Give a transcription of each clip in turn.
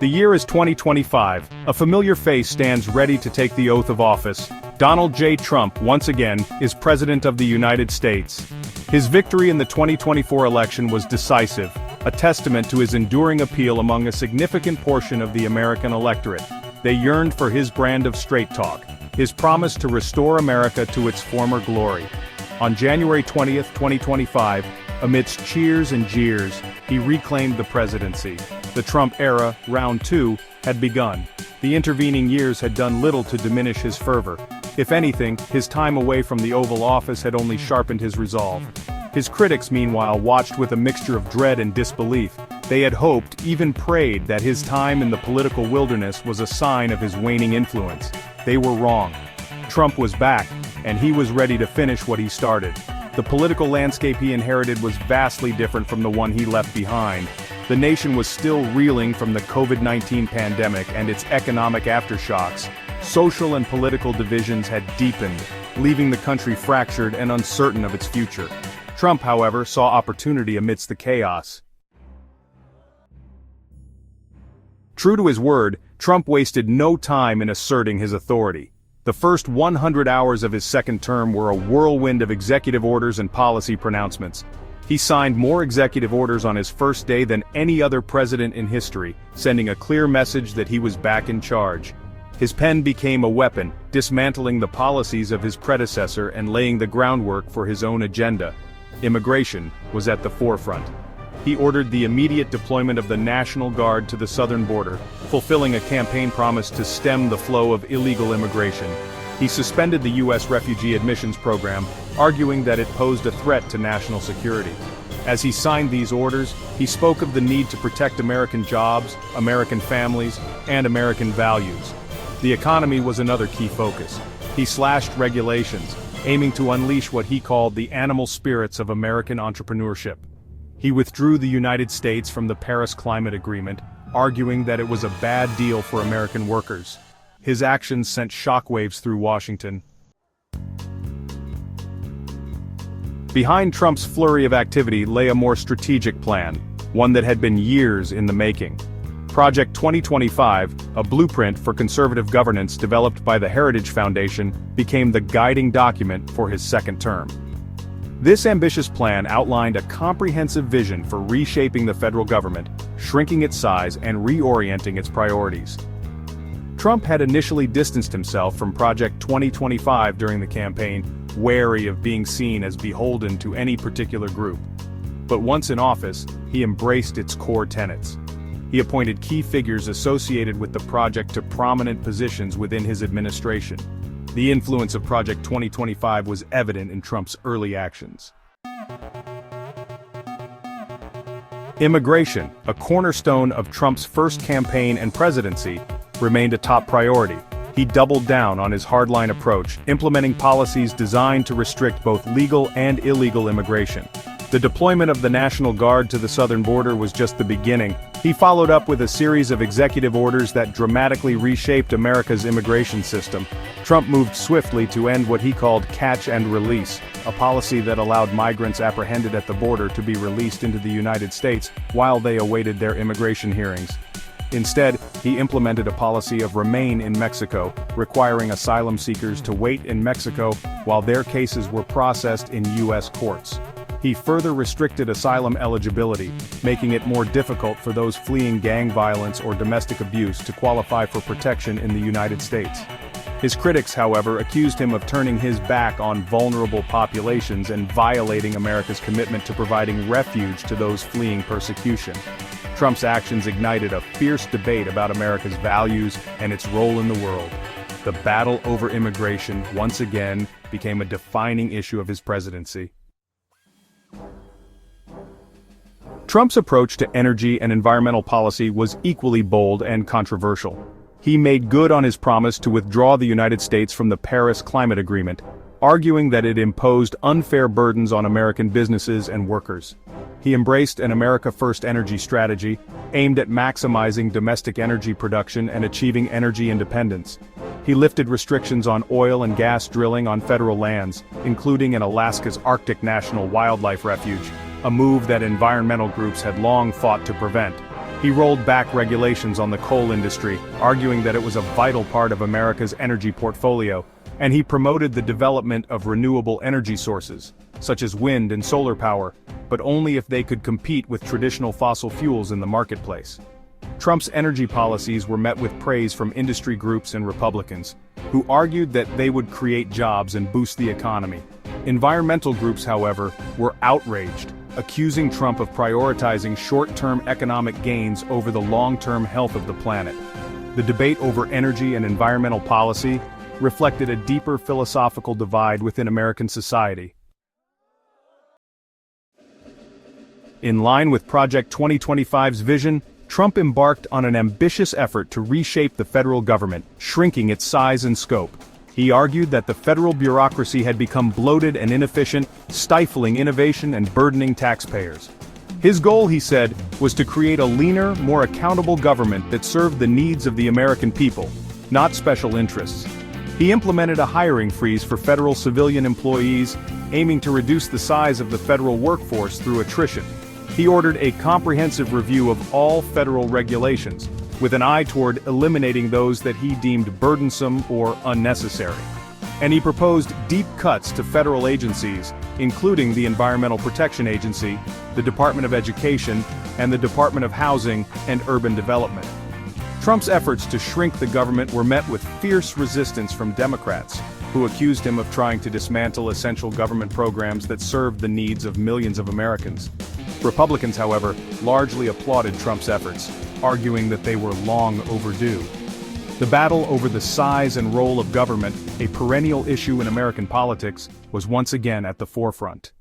The year is 2025. A familiar face stands ready to take the oath of office. Donald J. Trump, once again, is President of the United States. His victory in the 2024 election was decisive, a testament to his enduring appeal among a significant portion of the American electorate. They yearned for his brand of straight talk, his promise to restore America to its former glory. On January 20, 2025, amidst cheers and jeers, he reclaimed the presidency. The Trump era, round 2, had begun. The intervening years had done little to diminish his fervor. If anything, his time away from the Oval Office had only sharpened his resolve. His critics, meanwhile, watched with a mixture of dread and disbelief. They had hoped, even prayed, that his time in the political wilderness was a sign of his waning influence. They were wrong. Trump was back, and he was ready to finish what he started. The political landscape he inherited was vastly different from the one he left behind. The nation was still reeling from the COVID-19 pandemic and its economic aftershocks. Social and political divisions had deepened, leaving the country fractured and uncertain of its future. Trump, however, saw opportunity amidst the chaos. True to his word, Trump wasted no time in asserting his authority. The first 100 hours of his second term were a whirlwind of executive orders and policy pronouncements. He signed more executive orders on his first day than any other president in history, sending a clear message that he was back in charge. His pen became a weapon, dismantling the policies of his predecessor and laying the groundwork for his own agenda. Immigration was at the forefront. He ordered the immediate deployment of the National Guard to the southern border, fulfilling a campaign promise to stem the flow of illegal immigration. He suspended the U.S. refugee admissions program, arguing that it posed a threat to national security. As he signed these orders, he spoke of the need to protect American jobs, American families, and American values. The economy was another key focus. He slashed regulations, aiming to unleash what he called the animal spirits of American entrepreneurship. He withdrew the United States from the Paris Climate Agreement, arguing that it was a bad deal for American workers. His actions sent shockwaves through Washington. Behind Trump's flurry of activity lay a more strategic plan, one that had been years in the making. Project 2025, a blueprint for conservative governance developed by the Heritage Foundation, became the guiding document for his second term. This ambitious plan outlined a comprehensive vision for reshaping the federal government, shrinking its size, and reorienting its priorities. Trump had initially distanced himself from Project 2025 during the campaign, wary of being seen as beholden to any particular group. But once in office, he embraced its core tenets. He appointed key figures associated with the project to prominent positions within his administration. The influence of Project 2025 was evident in Trump's early actions. Immigration, a cornerstone of Trump's first campaign and presidency, remained a top priority. He doubled down on his hardline approach, implementing policies designed to restrict both legal and illegal immigration. The deployment of the National Guard to the southern border was just the beginning. He followed up with a series of executive orders that dramatically reshaped America's immigration system. Trump moved swiftly to end what he called catch and release, a policy that allowed migrants apprehended at the border to be released into the United States while they awaited their immigration hearings. Instead, he implemented a policy of remain in Mexico, requiring asylum seekers to wait in Mexico while their cases were processed in U.S. courts. He further restricted asylum eligibility, making it more difficult for those fleeing gang violence or domestic abuse to qualify for protection in the United States. His critics, however, accused him of turning his back on vulnerable populations and violating America's commitment to providing refuge to those fleeing persecution. Trump's actions ignited a fierce debate about America's values and its role in the world. The battle over immigration, once again, became a defining issue of his presidency. Trump's approach to energy and environmental policy was equally bold and controversial. He made good on his promise to withdraw the United States from the Paris Climate Agreement, arguing that it imposed unfair burdens on American businesses and workers. He embraced an America First energy strategy, aimed at maximizing domestic energy production and achieving energy independence. He lifted restrictions on oil and gas drilling on federal lands, including in Alaska's Arctic National Wildlife Refuge, a move that environmental groups had long fought to prevent. He rolled back regulations on the coal industry, arguing that it was a vital part of America's energy portfolio, and he promoted the development of renewable energy sources, such as wind and solar power, but only if they could compete with traditional fossil fuels in the marketplace. Trump's energy policies were met with praise from industry groups and Republicans, who argued that they would create jobs and boost the economy. Environmental groups, however, were outraged, accusing Trump of prioritizing short-term economic gains over the long-term health of the planet. The debate over energy and environmental policy reflected a deeper philosophical divide within American society. In line with Project 2025's vision, Trump embarked on an ambitious effort to reshape the federal government, shrinking its size and scope. He argued that the federal bureaucracy had become bloated and inefficient, stifling innovation and burdening taxpayers. His goal, he said, was to create a leaner, more accountable government that served the needs of the American people, not special interests. He implemented a hiring freeze for federal civilian employees, aiming to reduce the size of the federal workforce through attrition. He ordered a comprehensive review of all federal regulations, with an eye toward eliminating those that he deemed burdensome or unnecessary. And he proposed deep cuts to federal agencies, including the Environmental Protection Agency, the Department of Education, and the Department of Housing and Urban Development. Trump's efforts to shrink the government were met with fierce resistance from Democrats, who accused him of trying to dismantle essential government programs that served the needs of millions of Americans. Republicans, however, largely applauded Trump's efforts, arguing that they were long overdue. The battle over the size and role of government, a perennial issue in American politics, was once again at the forefront.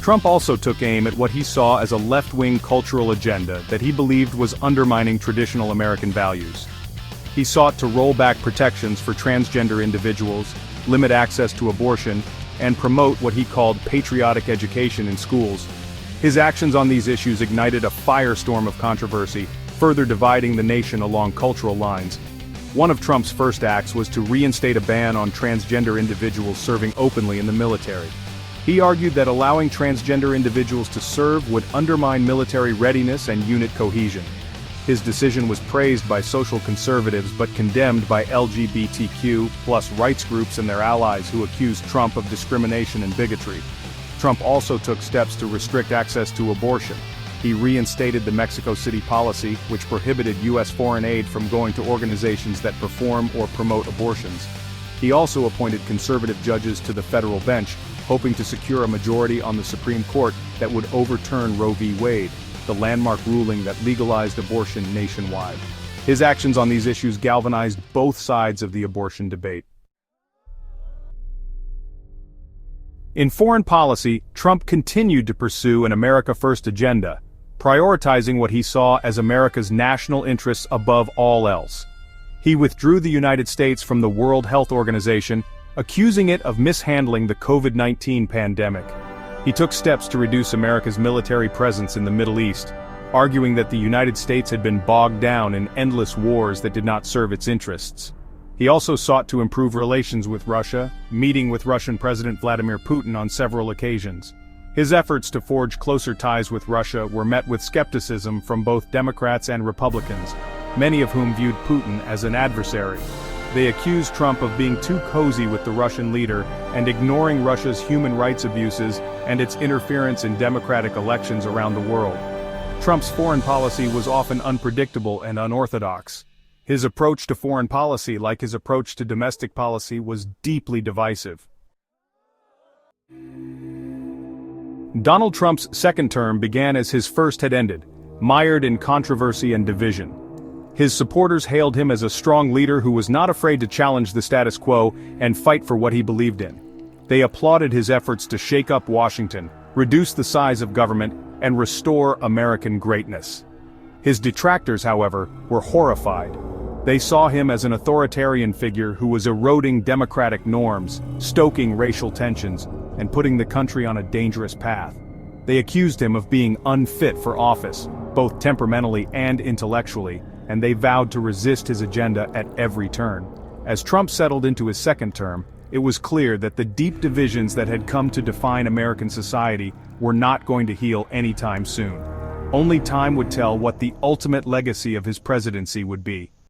Trump also took aim at what he saw as a left-wing cultural agenda that he believed was undermining traditional American values. He sought to roll back protections for transgender individuals, limit access to abortion, and promote what he called patriotic education in schools. His actions on these issues ignited a firestorm of controversy, further dividing the nation along cultural lines. One of Trump's first acts was to reinstate a ban on transgender individuals serving openly in the military. He argued that allowing transgender individuals to serve would undermine military readiness and unit cohesion. His decision was praised by social conservatives but condemned by LGBTQ+ rights groups and their allies who accused Trump of discrimination and bigotry. Trump also took steps to restrict access to abortion. He reinstated the Mexico City policy, which prohibited U.S. foreign aid from going to organizations that perform or promote abortions. He also appointed conservative judges to the federal bench, hoping to secure a majority on the Supreme Court that would overturn Roe v. Wade, the landmark ruling that legalized abortion nationwide. His actions on these issues galvanized both sides of the abortion debate. In foreign policy, Trump continued to pursue an America First agenda, prioritizing what he saw as America's national interests above all else. He withdrew the United States from the World Health Organization, accusing it of mishandling the COVID-19 pandemic. He took steps to reduce America's military presence in the Middle East, arguing that the United States had been bogged down in endless wars that did not serve its interests. He also sought to improve relations with Russia, meeting with Russian President Vladimir Putin on several occasions. His efforts to forge closer ties with Russia were met with skepticism from both Democrats and Republicans, many of whom viewed Putin as an adversary. They accused Trump of being too cozy with the Russian leader and ignoring Russia's human rights abuses and its interference in democratic elections around the world. Trump's foreign policy was often unpredictable and unorthodox. His approach to foreign policy, like his approach to domestic policy, was deeply divisive. Donald Trump's second term began as his first had ended, mired in controversy and division. His supporters hailed him as a strong leader who was not afraid to challenge the status quo and fight for what he believed in. They applauded his efforts to shake up Washington, reduce the size of government, and restore American greatness. His detractors, however, were horrified. They saw him as an authoritarian figure who was eroding democratic norms, stoking racial tensions, and putting the country on a dangerous path. They accused him of being unfit for office, both temperamentally and intellectually, and they vowed to resist his agenda at every turn. As Trump settled into his second term, it was clear that the deep divisions that had come to define American society were not going to heal anytime soon. Only time would tell what the ultimate legacy of his presidency would be.